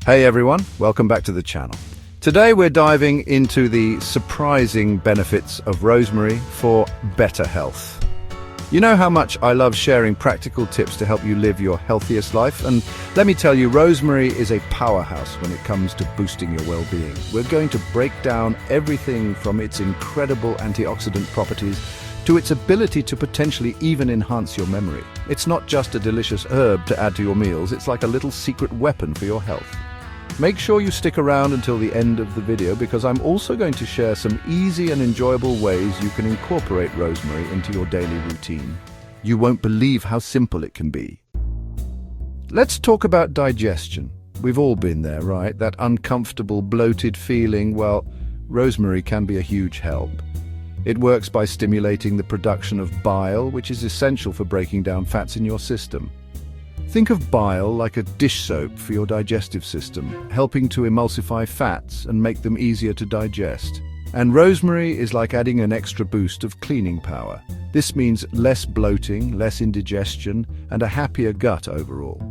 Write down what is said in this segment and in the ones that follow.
Hey everyone, welcome back to the channel. Today we're diving into the surprising benefits of rosemary for better health. You know how much I love sharing practical tips to help you live your healthiest life, and let me tell you, rosemary is a powerhouse when it comes to boosting your well-being. We're going to break down everything from its incredible antioxidant properties to its ability to potentially even enhance your memory. It's not just a delicious herb to add to your meals, it's like a little secret weapon for your health. Make sure you stick around until the end of the video because I'm also going to share some easy and enjoyable ways you can incorporate rosemary into your daily routine. You won't believe how simple it can be. Let's talk about digestion. We've all been there, right? That uncomfortable, bloated feeling. Well, rosemary can be a huge help. It works by stimulating the production of bile, which is essential for breaking down fats in your system. Think of bile like a dish soap for your digestive system, helping to emulsify fats and make them easier to digest. And rosemary is like adding an extra boost of cleaning power. This means less bloating, less indigestion, and a happier gut overall.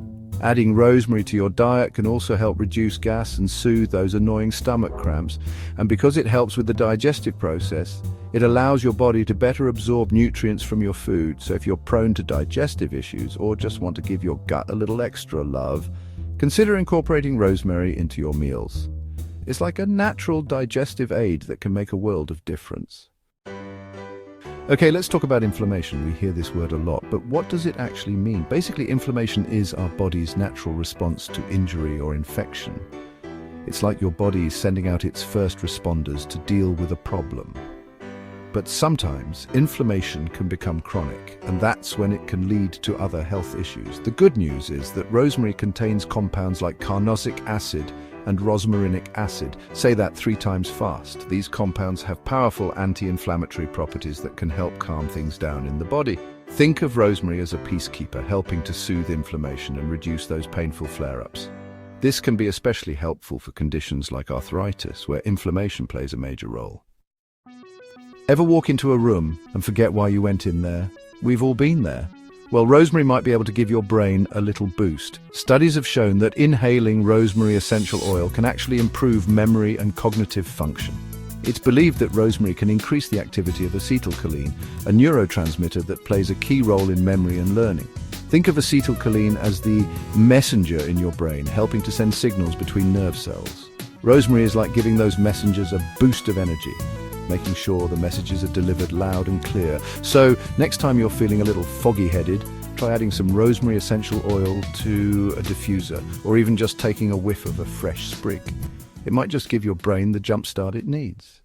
Adding rosemary to your diet can also help reduce gas and soothe those annoying stomach cramps. And because it helps with the digestive process, it allows your body to better absorb nutrients from your food. So if you're prone to digestive issues or just want to give your gut a little extra love, consider incorporating rosemary into your meals. It's like a natural digestive aid that can make a world of difference. Okay, let's talk about inflammation. We hear this word a lot, but what does it actually mean? Basically, inflammation is our body's natural response to injury or infection. It's like your body sending out its first responders to deal with a problem. But sometimes inflammation can become chronic, and that's when it can lead to other health issues. The good news is that rosemary contains compounds like carnosic acid and rosmarinic acid. Say that 3 times fast. These compounds have powerful anti-inflammatory properties that can help calm things down in the body. Think of rosemary as a peacekeeper, helping to soothe inflammation and reduce those painful flare-ups. This can be especially helpful for conditions like arthritis, where inflammation plays a major role. Ever walk into a room and forget why you went in there? We've all been there. Well, rosemary might be able to give your brain a little boost. Studies have shown that inhaling rosemary essential oil can actually improve memory and cognitive function. It's believed that rosemary can increase the activity of acetylcholine, a neurotransmitter that plays a key role in memory and learning. Think of acetylcholine as the messenger in your brain, helping to send signals between nerve cells. Rosemary is like giving those messengers a boost of energy, making sure the messages are delivered loud and clear. So next time you're feeling a little foggy-headed, try adding some rosemary essential oil to a diffuser, or even just taking a whiff of a fresh sprig. It might just give your brain the jump start it needs.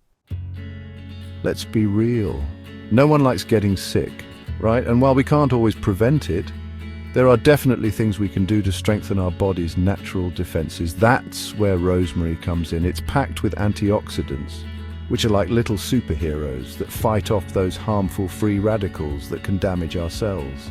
Let's be real. No one likes getting sick, right? And while we can't always prevent it, there are definitely things we can do to strengthen our body's natural defenses. That's where rosemary comes in. It's packed with antioxidants, which are like little superheroes that fight off those harmful free radicals that can damage our cells.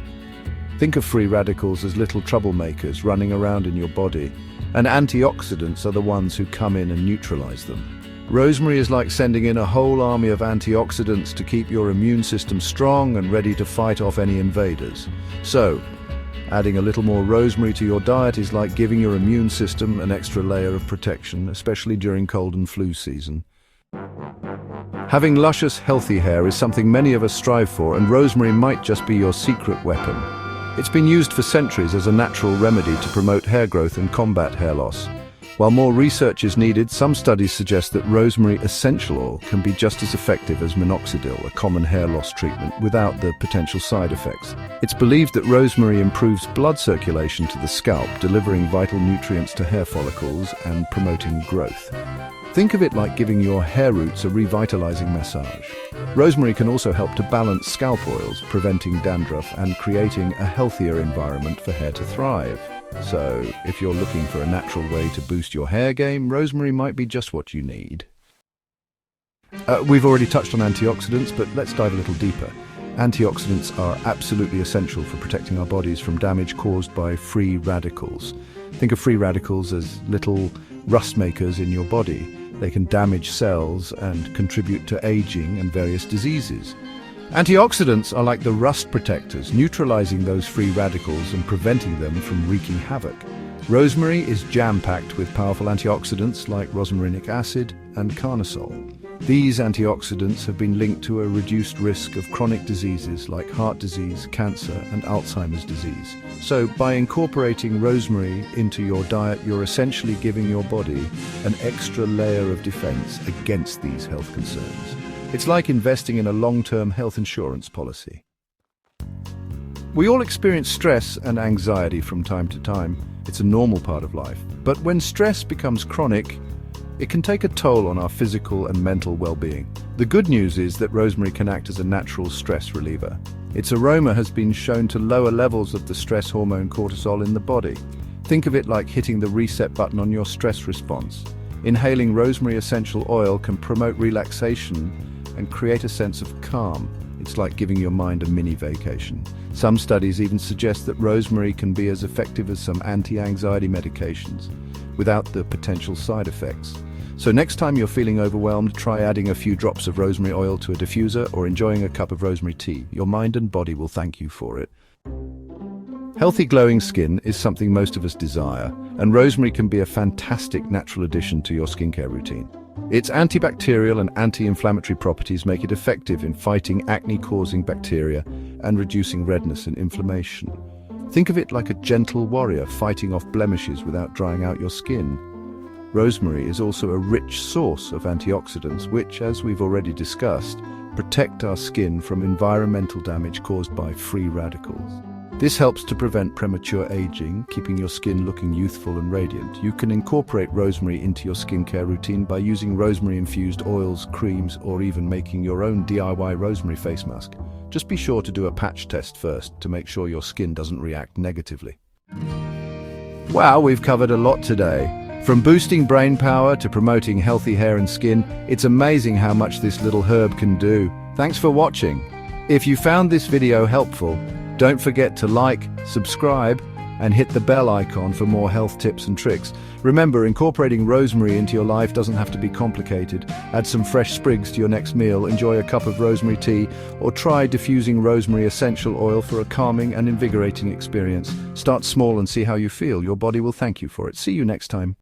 Think of free radicals as little troublemakers running around in your body, and antioxidants are the ones who come in and neutralize them. Rosemary is like sending in a whole army of antioxidants to keep your immune system strong and ready to fight off any invaders. So, adding a little more rosemary to your diet is like giving your immune system an extra layer of protection, especially during cold and flu season. Having luscious, healthy hair is something many of us strive for, and rosemary might just be your secret weapon. It's been used for centuries as a natural remedy to promote hair growth and combat hair loss. While more research is needed, some studies suggest that rosemary essential oil can be just as effective as minoxidil, a common hair loss treatment, without the potential side effects. It's believed that rosemary improves blood circulation to the scalp, delivering vital nutrients to hair follicles and promoting growth. Think of it like giving your hair roots a revitalizing massage. Rosemary can also help to balance scalp oils, preventing dandruff and creating a healthier environment for hair to thrive. So, if you're looking for a natural way to boost your hair game, rosemary might be just what you need. We've already touched on antioxidants, but let's dive a little deeper. Antioxidants are absolutely essential for protecting our bodies from damage caused by free radicals. Think of free radicals as little rust makers in your body. They can damage cells and contribute to aging and various diseases. Antioxidants are like the rust protectors, neutralizing those free radicals and preventing them from wreaking havoc. Rosemary is jam-packed with powerful antioxidants like rosmarinic acid and carnosol. These antioxidants have been linked to a reduced risk of chronic diseases like heart disease, cancer, and Alzheimer's disease. So, by incorporating rosemary into your diet, you're essentially giving your body an extra layer of defense against these health concerns. It's like investing in a long-term health insurance policy. We all experience stress and anxiety from time to time. It's a normal part of life. But when stress becomes chronic, it can take a toll on our physical and mental well-being. The good news is that rosemary can act as a natural stress reliever. Its aroma has been shown to lower levels of the stress hormone cortisol in the body. Think of it like hitting the reset button on your stress response. Inhaling rosemary essential oil can promote relaxation and create a sense of calm. It's like giving your mind a mini vacation. Some studies even suggest that rosemary can be as effective as some anti-anxiety medications, without the potential side effects. So next time you're feeling overwhelmed, try adding a few drops of rosemary oil to a diffuser or enjoying a cup of rosemary tea. Your mind and body will thank you for it. Healthy glowing skin is something most of us desire, and rosemary can be a fantastic natural addition to your skincare routine. Its antibacterial and anti-inflammatory properties make it effective in fighting acne-causing bacteria and reducing redness and inflammation. Think of it like a gentle warrior fighting off blemishes without drying out your skin. Rosemary is also a rich source of antioxidants which, as we've already discussed, protect our skin from environmental damage caused by free radicals. This helps to prevent premature aging, keeping your skin looking youthful and radiant. You can incorporate rosemary into your skincare routine by using rosemary-infused oils, creams, or even making your own DIY rosemary face mask. Just be sure to do a patch test first to make sure your skin doesn't react negatively. Wow, we've covered a lot today. From boosting brain power to promoting healthy hair and skin, it's amazing how much this little herb can do. Thanks for watching. If you found this video helpful, don't forget to like, subscribe, and hit the bell icon for more health tips and tricks. Remember, incorporating rosemary into your life doesn't have to be complicated. Add some fresh sprigs to your next meal, enjoy a cup of rosemary tea, or try diffusing rosemary essential oil for a calming and invigorating experience. Start small and see how you feel. Your body will thank you for it. See you next time.